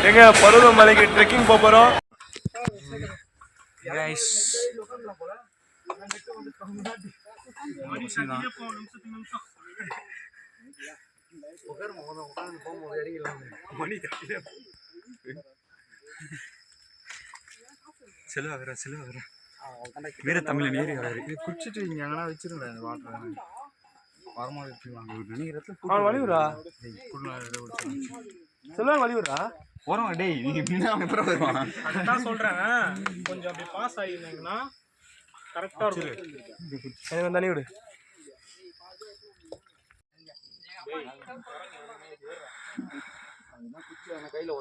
எங்க பருவமலைக்கு ட்ரெக்கிங் போறோம். வீர தமிழ் ஏறி குடிச்சிட்டு இங்க எங்கன்னா வச்சிருங்க வாட்டர் வரமா வச்சுருவாங்க நினைக்கிறதுல வலிவுரா செல்வா வலிவுரா போறோம். டேய் நீங்க அப்புறம் வருவான் அதான் சொல்றேன். கொஞ்சம் அப்படி பாஸ் ஆகிருந்தீங்கன்னா கரெக்டா இருக்கும். தண்ணி விடு. கையில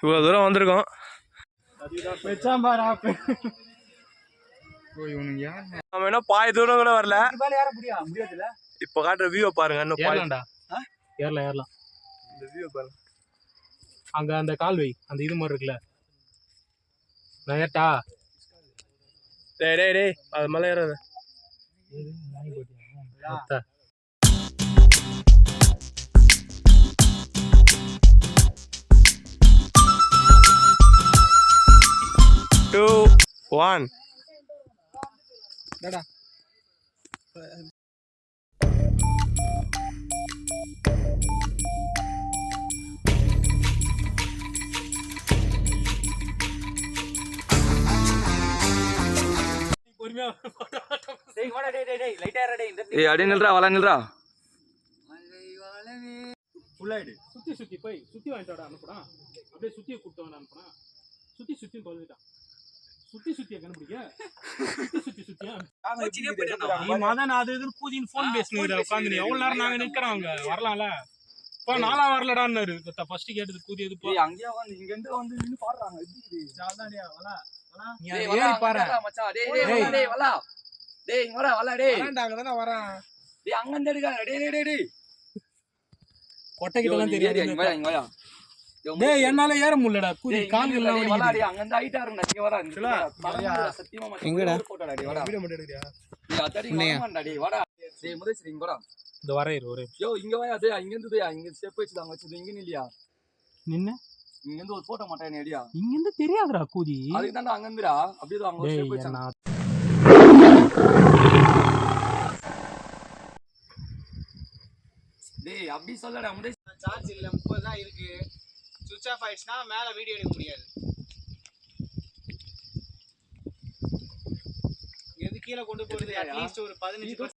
இவ்வளவு தூரம் வந்திருக்கோம். நம்ம என்ன பாதி தூரம் கூட வரல. இப்ப காட்டுற வியூ பாருங்க. இன்னும் ஏறலாம் இந்த வியூ பாருங்க. அங்க அந்த கால்வை அந்த இது மாதிரி இருக்குல்ல. நான் ஏட்டா டேய் டேய் டேய் அது மேல ஏறாத. டூ ஒன் அடி நில்றா வள நில்றா. சுத்தி சுத்தி போய் சுத்தி வாங்கிட்டு அனுப்புனா அப்படியே சுத்திய கூப்பிட்டு வந்து அனுப்புனா சுத்தி சுத்தி தொலைஞ்சிட்டான். சுத்தி சுத்திய கண்டுபிடிக்க சுத்தி சுத்தியா மதன் அது இதுன்னு கூதின்னு போன் பேசுனீங்க உட்காந்து எவ்வளவு நேரம் நாங்க நிக்கிறோம். வரலாம்ல இப்போ நாளா வரலடான்னு ஃபர்ஸ்ட் கேட்டது கூதி எது போ அங்கேயே வந்து இங்க இருந்து வந்து நின்னு பாடுறாங்க. ஏறி பாரு மச்சான். டேய் டேய் வளா. டேய் இங்க வர வளா. டேய் அங்க தான வரேன். டேய் அங்க இருந்து எடுக்காத. டேய் டேய் டேய் கொட்டை கிட்டலாம் தெரியாது. இங்க வா இங்க வா. டேய் என்னால ஏற முடியலடா. கூதி கால்கள் எல்லாம் வலிக்குது. வளா. டேய் அங்க இருந்து ஹைட்டா இருடா. இங்க வர. சத்தியமா மச்சான். எங்கடா போடா. டேய் வா. வீடியோ மட்டும் எடுக்கறியா? டேய் அதடி வாடா. டேய் வாடா. டேய் முதேஸ்வரி இங்க வாடா. இந்த வரே ஒரு யோ இங்க வா. டேய் அங்க இருந்து டேய் இங்க ஸ்டெப் வச்சு தான் வச்சது. இங்க இல்லையா நின்னு இங்க இருந்து ஒரு போட்டோ மாட்டேன் ஏடியா. இங்க இருந்து தெரியாதுடா கூதி. அதுக்கு தான்டா அங்க இருந்துடா. அப்படியே அங்க ஒரு ஸ்டெப் வச்சான். டேய் அப்படி சொல்லடா. முடே சார்ஜ் இல்ல 30 தான் இருக்கு. சுவிட்ச் ஆஃப் ஆயிடுச்சுனா மேல வீடியோ எடுக்க முடியாது. எது கீழ கொண்டு போறது அட்லீஸ்ட் ஒரு 15